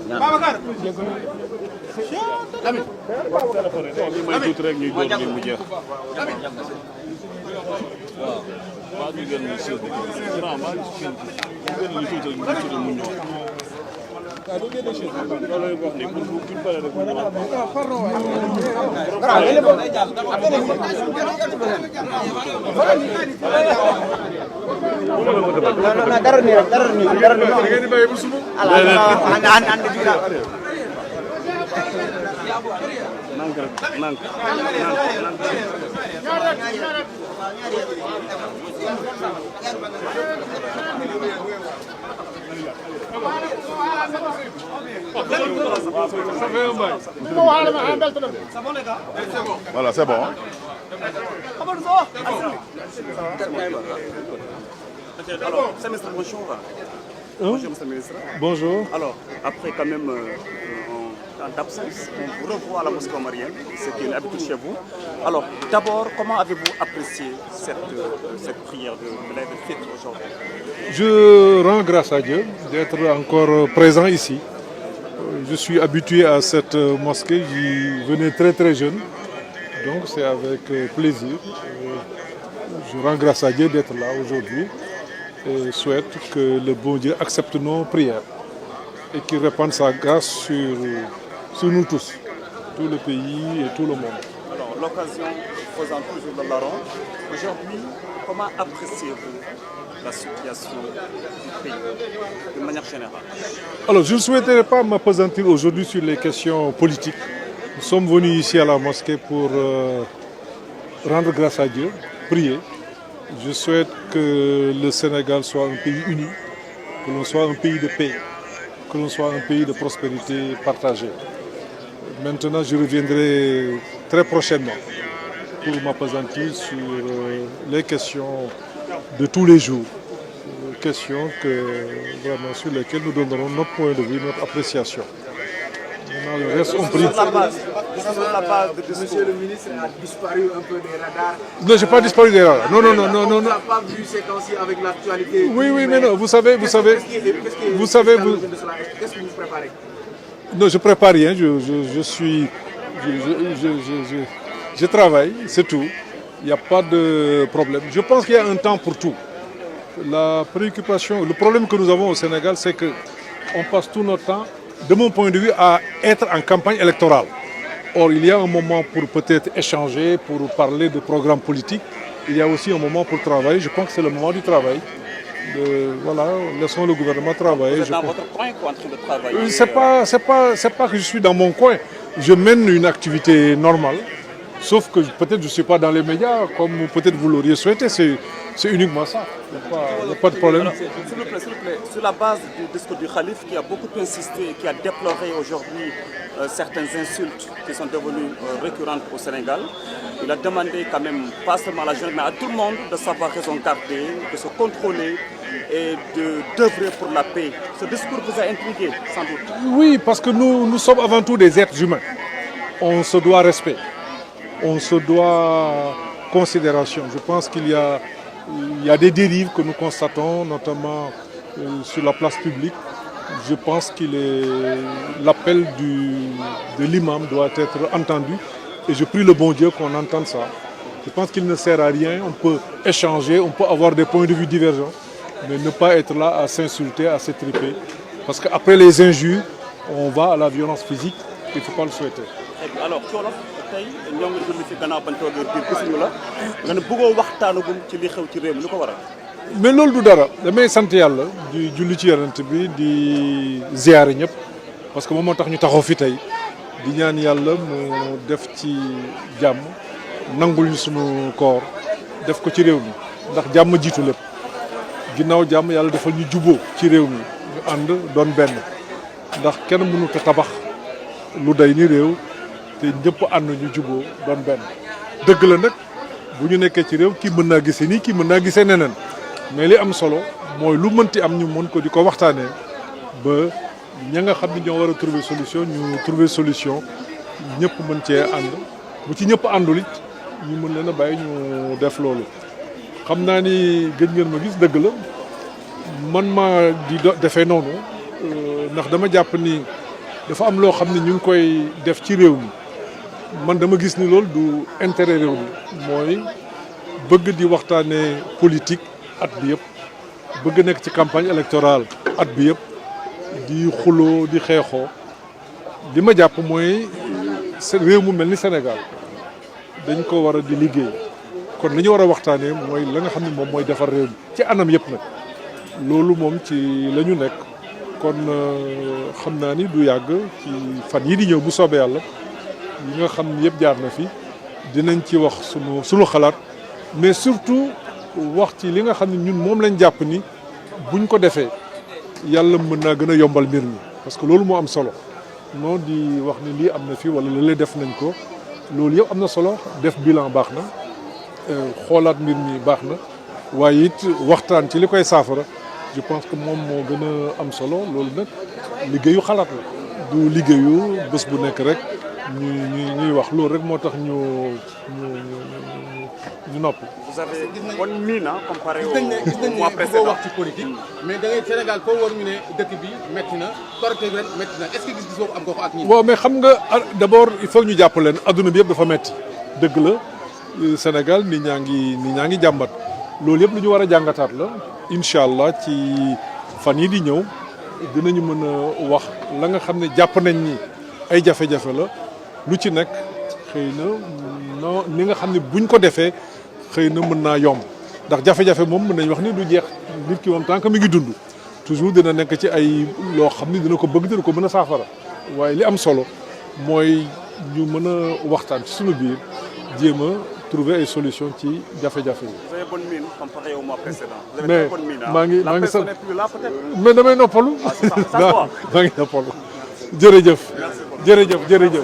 Babacar. may tuuti rek ñuy door ngir mu jeex. waaw. maa ngi gën a suuf bi. maa ngi gën a tuuti rek mu ñëw. waaw du génne chef bi loolu wax ni pour buñ paree rek mu ñëw. dara nii rek dara nii dara nii. da ngeen di bàyyi ba suba. nank rek nank. Voilà, c'est bon. Alors, ministre, bonjour. Bonjour, monsieur le ministre. Bonjour. Alors, après quand même en d'absence, on vous revoit à la mosquée omarienne, c'est une habitude chez vous. Alors, d'abord, comment avez-vous apprécié cette prière de l'Aïd el-Fitr aujourd'hui? Je rends grâce à Dieu d'être encore présent ici. Je suis habitué à cette mosquée, j'y venais très très jeune, donc c'est avec plaisir. Je rends grâce à Dieu d'être là aujourd'hui et souhaite que le bon Dieu accepte nos prières et qu'il répande sa grâce sur nous tous, tout le pays et tout le monde. Alors, l'occasion faisant toujours le larron, aujourd'hui, comment appréciez-vous la situation du pays de manière générale? Alors, je ne souhaiterais pas m'appesantir aujourd'hui sur les questions politiques. Nous sommes venus ici à la mosquée pour rendre grâce à Dieu, prier. Je souhaite que le Sénégal soit un pays uni, que l'on soit un pays de paix, que l'on soit un pays de prospérité partagée. Maintenant, je reviendrai très prochainement pour m'appesantir sur les questions de tous les jours. Questions vraiment, sur lesquelles nous donnerons notre point de vue, notre appréciation. Maintenant, le reste, on prie. Sur la base de Monsieur le ministre a disparu un peu des radars. Non, je n'ai pas disparu des radars. Non. On n'a pas vu ces temps-ci avec l'actualité. Oui, mais non, vous savez. Qu'est-ce que vous préparez? Non, je prépare rien. Je travaille, c'est tout. Il n'y a pas de problème. Je pense qu'il y a un temps pour tout. La préoccupation, le problème que nous avons au Sénégal, c'est qu'on passe tout notre temps, de mon point de vue, à être en campagne électorale. Or, il y a un moment pour peut-être échanger, pour parler de programmes politiques. Il y a aussi un moment pour travailler. Je pense que c'est le moment du travail. Voilà, laissons le gouvernement travailler. Vous êtes dans votre coin ou en train de travailler? C'est pas que je suis dans mon coin. Je mène une activité normale. Sauf que peut-être je ne suis pas dans les médias, comme peut-être vous l'auriez souhaité. C'est uniquement ça. Il n'y a pas de problème. Alors, s'il vous plaît, sur la base du discours du Khalif qui a beaucoup insisté, qui a déploré aujourd'hui certaines insultes qui sont devenues récurrentes au Sénégal, il a demandé quand même, pas seulement à la jeunesse, mais à tout le monde de savoir raison garder, de se contrôler et d'œuvrer pour la paix. Ce discours vous a intrigué, sans doute? Oui, parce que nous sommes avant tout des êtres humains. On se doit respect. On se doit considération. Je pense qu'il y a des dérives que nous constatons, notamment sur la place publique. Je pense que l'appel de l'imam doit être entendu et je prie le bon Dieu qu'on entende ça. Je pense qu'il ne sert à rien, on peut échanger, on peut avoir des points de vue divergents, mais ne pas être là à s'insulter, à s'étriper. Parce qu'après les injures, on va à la violence physique, il ne faut pas le souhaiter. Alors, tey ñoo ngi julli fi gannaaw bañ toogee biir gisuñu la nga ne bëggoo waxtaanagum ci li xew ci réew mi lu ko waral. mais loolu du dara damay sant yàlla di julli ci yonent bi di ziyaare ñëpp parce que moom moo tax ñu taxaw fi tey di ñaan yàlla mu def ci jàmm nangul ñu sunu koor def ko ci réew mi ndax jàmm jiitu lépp ginnaaw jàmm yàlla defal ñu juboo ci réew mi ñu ànd doon benn ndax kenn mënut a tabax lu day ni réew te ñëpp ànd ñu juboo doon benn dëgg la nag bu ñu nekkee ci réew kii mën naa gisee nii kii mën naa gisee neneen mais li am solo mooy lu mënti am ñu mën ko di ko waxtaanee ba ña nga xam ne ñoo war a trouver solution ñu trouver solution ñëpp mën cee ànd bu ci ñëpp àndul it ñu mën leen a bàyyi ñu def loolu. xam naa ni gëj ngeen ma gis dëgg la man maa di defee noonu ndax dama jàpp ni dafa am loo xam ne ñu ngi koy def ci réew mi man dama gis ni loolu du intérêt réew mi mooy bëgg di waxtaanee politique at bi yëpp bëgg nekk ci campagne électorale at bi yëpp di xuloo di xeexoo li ma jàpp mooy réew mu mel ni Sénégal dañ ko war a di liggéey kon li ñu war a waxtaanee mooy la nga xam ne moom mooy defar réew mi ci anam yëpp nag loolu moom ci la ñu nekk kon xam naa ni du yàgg ci fan yi di ñëw bu soobee yàlla yi nga xam ne yëpp jaar na fi dinañ ci wax sunu xalaat mais surtout wax ci li nga xam ne ñun moom lañ jàpp ni buñ ko defee yàlla mën naa gën a yombal mbir mi parce que loolu moo am solo moo di wax ni lii am na fi wala lële def nañ ko loolu yëpp am na solo def bilan baax na xoolaat mbir mi baax na waaye it waxtaan ci li koy saafara je pense que moom moo gën a am solo loolu nag liggéeyu xalaat la du liggéeyu bés bu nekk rek ñuy wax loolu rek moo tax ñu nopp. Vous avez bonne mine comparé au mois gis précédent. wax ci politique mais da ngay Sénégal foo war ñu ne dëkk bi métti na Korité ren métti na est-ce que gis-gis boobu am nga ko ak ñi. waaw mais xam nga d'abord il faut ñu jàpp leen adduna bi yëpp dafa métti dëgg la Sénégal nit ñaa ngi jàmbat loolu yëpp lu ñu war a jàngataat la incha allah ci fan yi di ñëw dinañu mën a wax la nga xam ne jàpp nañ ni ay jafe-jafe la lu ci nekk xëy na non ni nga xam ne buñ ko defee xëy na mën naa yomb ndax jafe-jafe moom mën nañ wax ni du jeex nit ki moom tant que mi ngi dund toujours dina nekk ci ay loo xam ni dina ko bëgg dina ko mën a saafara waaye li am solo mooy ñu mën a waxtaan ci suñu biir jéem a trouver ay solutions ci jafe-jafe yi. Vous avez bonne mine comparé au mois précédent. Vous avez mais très bonne mine. maa ngi La personne n'est plus là peut-être. mais damay noppalu. Ça se voit. maa ngi noppalu jërëjëf. jërëjëf.